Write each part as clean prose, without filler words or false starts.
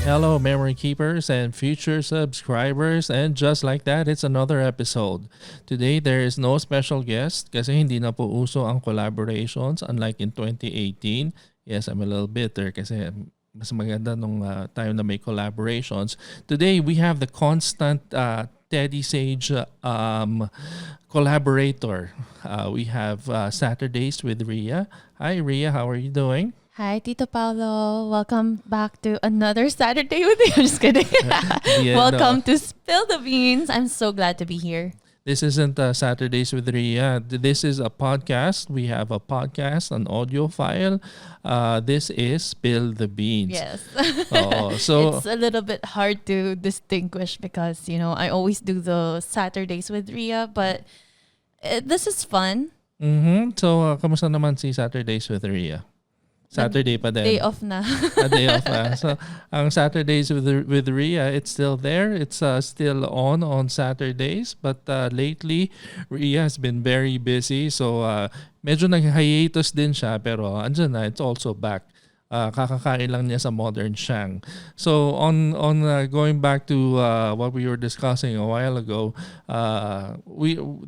Hello, memory keepers and future subscribers. And just like that, it's another episode. Today, there is no special guest kasi hindi na po uso ang collaborations unlike in 2018. Yes, I'm a little bitter kasi mas maganda nung tayo na may collaborations. Today, we have the constant teddysage collaborator. We have Saturdays with Rhea. Hi, Rhea. How are you doing? Hi, Tito Paolo. Welcome back to another Saturday with you. I'm just kidding. Welcome to Spill the Beans. I'm so glad to be here. This isn't Saturdays with Rhea. This is a podcast. We have a podcast, an audio file. This is Spill the Beans. Yes. So it's a little bit hard to distinguish because, I always do the Saturdays with Rhea, but this is fun. So, kamusta naman si Saturdays with Rhea? Saturday pa din. Day off na. Day off na. So, ang Saturdays with Rhea, it's still there. It's still on Saturdays. But lately, Rhea has been very busy. So, medyo nag-hiatus din siya. Pero andyan na, it's also back. Kakakain lang niya sa Modern Shang. So, on going back to what we were discussing a while ago,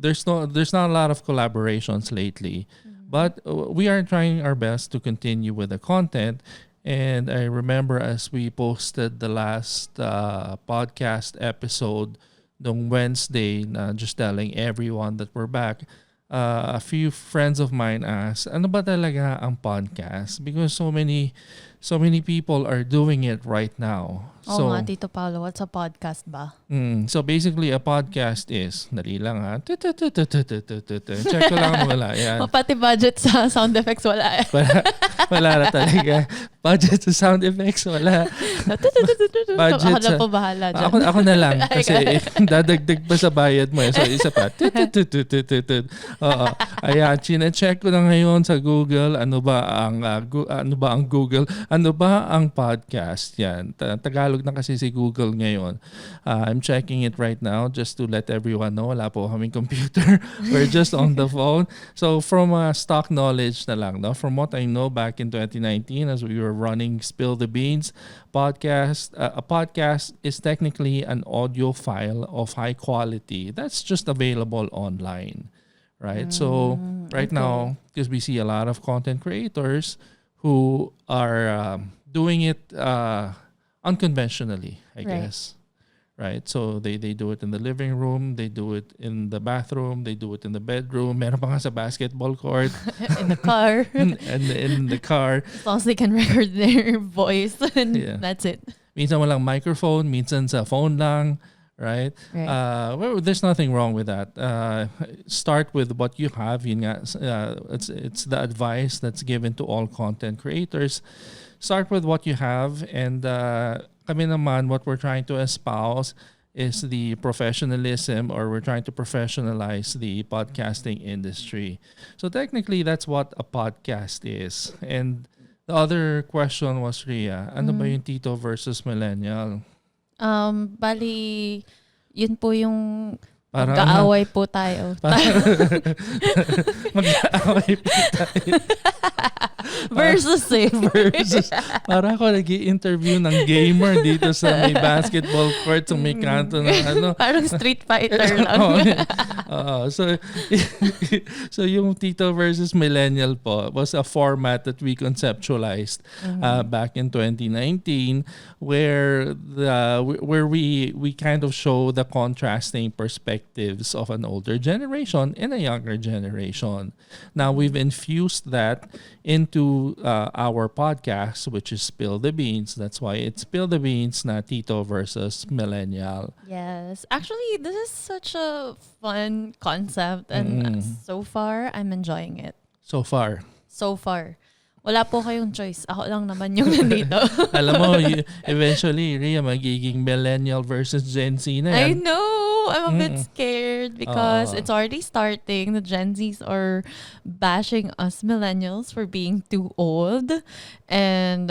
there's not a lot of collaborations lately. But we are trying our best to continue with the content. And I remember as we posted the last podcast episode on Wednesday, just telling everyone that we're back, a few friends of mine asked, ano ba talaga ang podcast? Because so many people are doing it right now. So, Tito Paolo, what's a podcast ba? So basically, a podcast is, dali lang ha, check ko lang wala. Yan. Pati budget sa sound effects wala. Wala na talaga. Budget sa sound effects, wala. Budget ako na po bahala dyan. Ako na lang. Kasi dadagdag pa sa bayad mo. So isa pa. Oo. Ayan, chine-check ko na ngayon sa Google, ano ba ang Google? Ano ba ang podcast? Yan. Tagalog na kasi si Google ngayon. I'm checking it right now just to let everyone know. Wala po kaming computer. We're just on the phone. So from stock knowledge na lang, no? From what I know back in 2019 as we were running Spill the Beans podcast, a podcast is technically an audio file of high quality that's just available online, right? So right now, because we see a lot of content creators who are doing it unconventionally, I guess. Right? So they do it in the living room, they do it in the bathroom, they do it in the bedroom, meron pa nga sa basketball court. In the car. and in the car. As long as they can record their voice and that's it. Minsan walang microphone, minsan sa phone lang. Right? Well, there's nothing wrong with that. Start with what you have. Yun nga, it's the advice that's given to all content creators. Start with what you have, and kami naman, what we're trying to espouse is the professionalism, or we're trying to professionalize the podcasting industry. So technically, that's what a podcast is. And the other question was, Rhea, ano ba yung Tito versus Millennial? Bali, yun po yung Parang mag-aaway po tayo. Mag-aaway po tayo. Versus Versus. Para ako nag-i-interview ng gamer dito sa may basketball court sa may kanto ng ano. Parang Street Fighter lang. So yung Tito versus Millennial po was a format that we conceptualized back in 2019 where we kind of show the contrasting perspectives of an older generation and a younger generation. Now we've infused that into our podcast, which is Spill the Beans. That's why it's Spill the Beans na Tito versus Millennial. Yes. Actually, this is such a fun concept and so far, I'm enjoying it. So far. Wala po kayong choice. Ako lang naman yung nandito. Alam mo, eventually, Rhea, magiging Millennial versus Gen Z na yan. I know! I'm a bit scared because it's already starting. The Gen Zs are bashing us millennials for being too old. And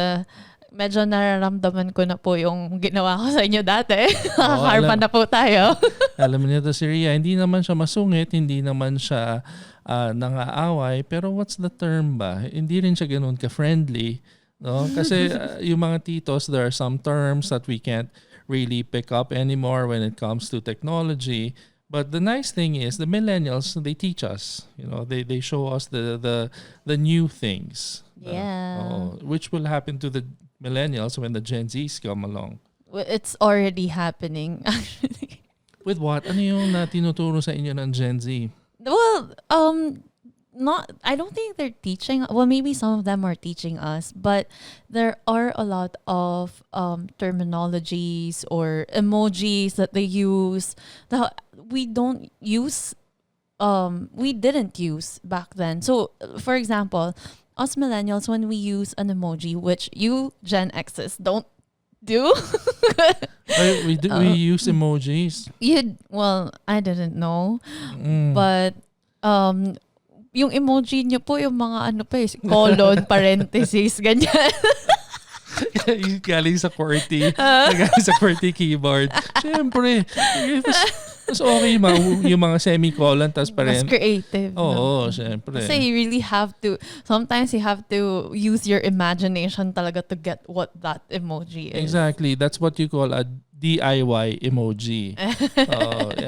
medyo nararamdaman ko na po yung ginawa ko sa inyo dati. Nakakarma na po tayo. Alam niyo to si Rhea, hindi naman siya masungit, hindi naman siya nangaaway, pero what's the term ba? Hindi rin siya ganoon ka-friendly. No? Kasi yung mga titos, there are some terms that we can't really pick up anymore when it comes to technology. But the nice thing is the millennials, they teach us. They show us the new things. Yeah. Which will happen to the millennials when the Gen Zs come along. It's already happening, actually. With what? Ano yung tinuturo sa inyo ng Gen Z? Well, not I don't think they're teaching, well, maybe some of them are teaching us, but there are a lot of terminologies or emojis that they use that we don't use we didn't use back then. So for example, us millennials, when we use an emoji, which you Gen X's don't do. We use emojis. Well, I didn't know, Mm. but yung emoji niyo po, yung mga ano pa colon, parenthesis, ganyan. Galing sa QWERTY. Galing sa QWERTY keyboard. Siyempre. Mas okay yung mga semicolon tas pa rin. Mas creative. Oo, siyempre. Kasi you really have to, sometimes you have to use your imagination talaga to get what that emoji is. Exactly. That's what you call a DIY emoji.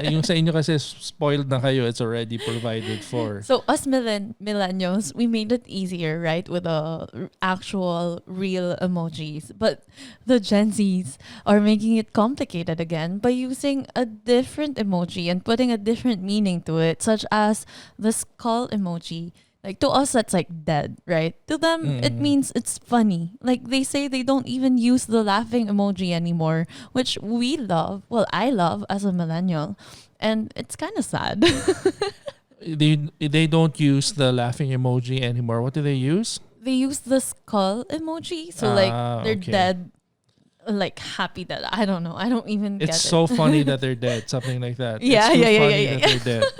Yung sa inyo kasi spoiled na kayo, it's already provided for. So us millennials, we made it easier, right, with the actual real emojis. But the Gen Zs are making it complicated again by using a different emoji and putting a different meaning to it, such as the skull emoji. Like, to us, that's like dead, right? To them, it means it's funny. Like, they say they don't even use the laughing emoji anymore, which we love. Well, I love as a millennial. And it's kind of sad. They don't use the laughing emoji anymore. What do they use? They use the skull emoji. So, like, they're okay. dead. Like, happy that. I don't know. I don't even get it. It's so funny that they're dead. Something like that. Yeah, it's yeah. that they're dead.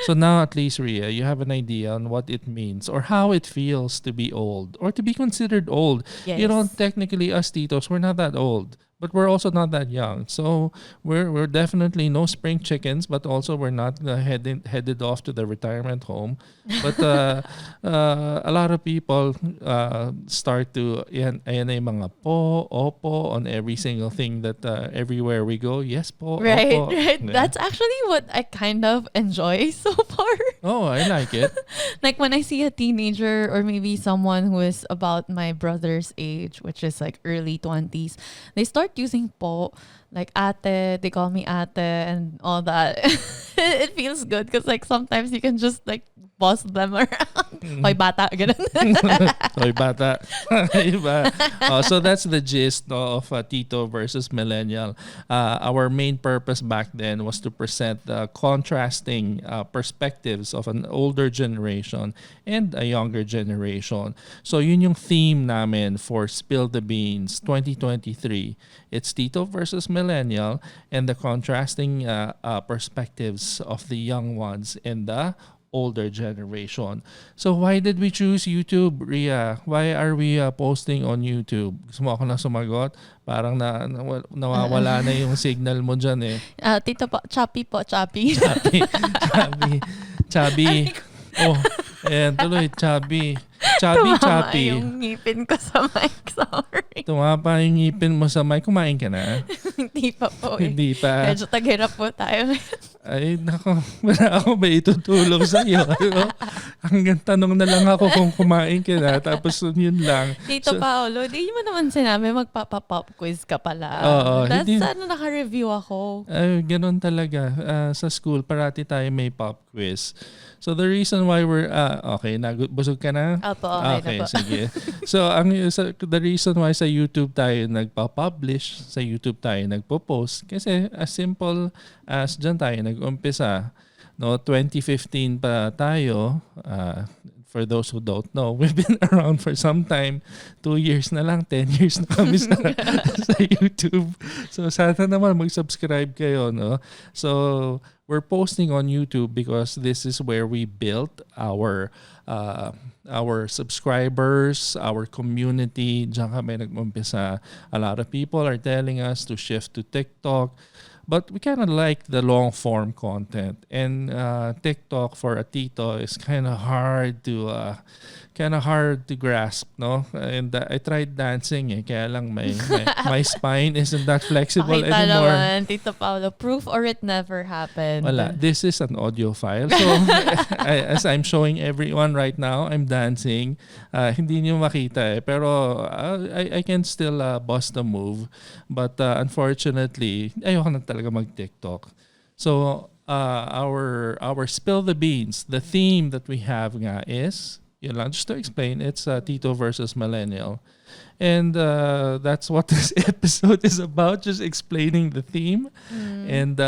So now at least, Rhea, you have an idea on what it means or how it feels to be old or to be considered old. Yes. You know, technically us Titos, we're not that old, but we're also not that young. So we're definitely no spring chickens, but also we're not headed off to the retirement home. But a lot of people start to ayan na yung mga po, opo on every single thing that everywhere we go. Yes po, Right, opo. right. Yeah. That's actually what I kind of enjoy so far. Oh, I like it. Like when I see a teenager or maybe someone who is about my brother's age, which is like early 20s, they start using po, like ate, they call me ate and all that. It feels good because like sometimes you can just like boss them around. Hoy bata, ganun. Hoy bata. Iba. So that's the gist of Tito versus Millennial. Our main purpose back then was to present the contrasting perspectives of an older generation and a younger generation. So yun yung theme namin for Spill the Beans 2023. It's Tito versus Millennial and the contrasting perspectives of the young ones and the older generation. So why did we choose YouTube, Rhea? Why are we posting on YouTube? Gusto mo ako na sumagot? Parang nawawala na yung signal mo dyan eh. Tito po, choppy po, choppy. Chubby. Oh, ayan, tuloy, chubby. Chubby, choppy. Tumama yung ngipin ko sa mic, sorry. Tumapa yung ngipin mo sa mic. Kumain ka na? Hindi pa po eh. Hindi pa. Medyo taghirap po tayo. Ay, nako. Wala ako ba itutulong sa iyo? Hanggang tanong na lang ako kung kumain ka na. Tapos yun lang. Tito Paolo, di mo naman sinabi magpapa-pop quiz ka pala. Oo. That's naka-review ako. Ay, ganun talaga. Sa school, parati tayo may pop quiz. So the reason why we're okay, busog ka na? Opo, okay na po. Sige. So the reason why sa YouTube tayo nagpa-publish, sa YouTube tayo nagpo-post kasi as simple as dyan tayo nag-umpisa. No, 2015 pa tayo. For those who don't know, we've been around for some time. 2 years na lang, 10 years na kami sa YouTube. So sana naman mag-subscribe kayo, no? So we're posting on YouTube because this is where we built our subscribers, our community. Diyan kami nag-umpisa. A lot of people are telling us to shift to TikTok. But we kind of like the long form content, and TikTok for a Tito is kind of hard to grasp, no? And I tried dancing, kaya lang my spine isn't that flexible Pakita anymore. naman, Tito Paolo. Proof or it never happened. Wala. This is an audio file. So, as I'm showing everyone right now, I'm dancing. Hindi niyo makita pero I can still bust a move. But unfortunately, ayoko na talaga mag-TikTok. So, our Spill the Beans, the theme that we have nga is, yun lang, just to explain, it's Tito versus Millennial. And that's what this episode is about, just explaining the theme and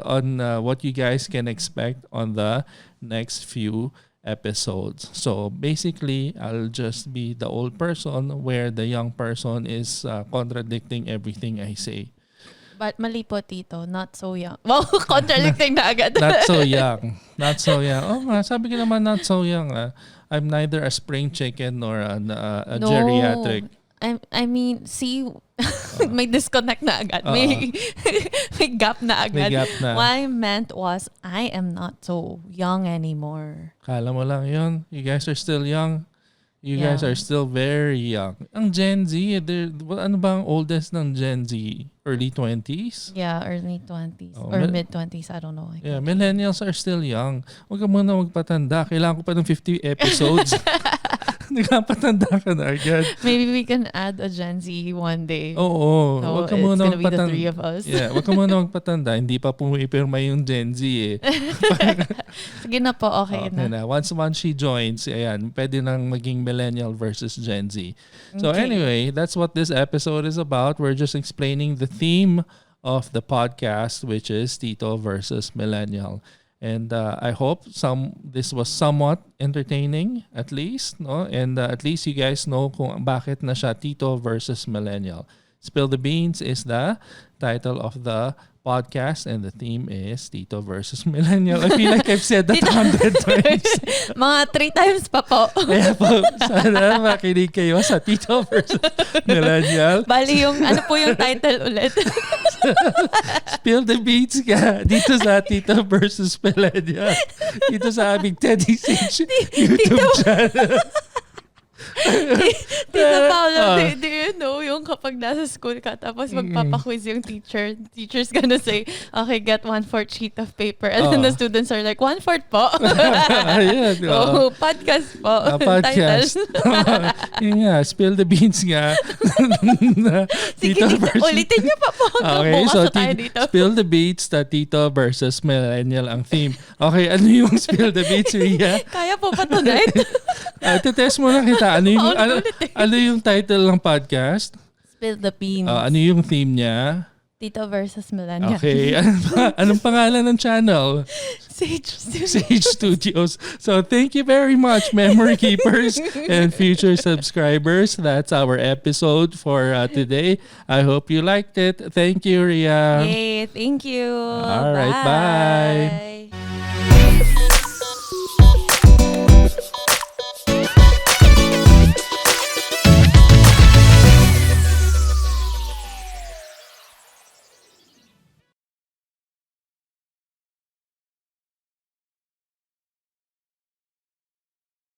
on what you guys can expect on the next few episodes. So basically, I'll just be the old person where the young person is contradicting everything I say. But mali po, Tito. Not so young. Wow, contradicting na agad. Not so young. Not so young. Oh, nga, sabi ko naman not so young. I'm neither a spring chicken nor a No. geriatric. I mean, see, may disconnect na agad. May gap na agad. May gap na. What I meant was, I am not so young anymore. Kala mo lang yun. You guys are still young. You Yeah. guys are still very young. Ang Gen Z, ano ba ang oldest ng Gen Z? Early 20s? Yeah, early 20s. Oh, Or mid-20s, I don't know. Yeah, millennials are still young. Huwag ka muna magpatanda. Kailangan ko pa ng 50 episodes. Nagpatanda ka na agad. Maybe we can add a Gen Z one day. Oo. So Huwag ka it's muna gonna be the magpatanda. three of us. Yeah, huwag ka muna magpatanda. Hindi pa pumipirma yung Gen Z eh. Sige na po, okay na. Once she joins, ayan, pwede nang maging millennial versus Gen Z. So Okay. anyway, that's what this episode is about. We're just explaining the theme of the podcast, which is Tito versus Millennial. And I hope this was somewhat entertaining at least, no? And at least you guys know kung bakit na siya Tito versus Millennial. Spill the Beans is the title of the podcast and the theme is Tito versus Millennial. I feel like I've said that 100 times. Mga 3 times pa po. Kaya po, sana makinig kayo sa Tito versus Millennial. Bali ano po yung title ulit? Spill the beans ka dito sa Tito versus Millennial. Dito sa aming teddysage YouTube channel. Tito Paolo, do you know yung kapag nasa school ka tapos magpapaquiz yung teacher's gonna say, okay, get 1/4 sheet of paper. And then the students are like, 1/4 po? Ayan, Oh, podcast po. Podcast. Yun nga, spill the beans nga. Sige, ulitin niyo pa po. Okay, so tayo dito. spill the beans, Tito versus Millennial ang theme. Okay, ano yung spill the beans, Ria? Kaya po pa tonight? Test mo na kita. Ano yung title ng podcast? Spill the beans. Ano yung theme niya? Tito versus Millennial. Okay. Anong pangalan ng channel? Sage Studios. Sage Studios. So thank you very much, memory keepers and future subscribers. That's our episode for today. I hope you liked it. Thank you, Ria. Yay, thank you. All right, bye.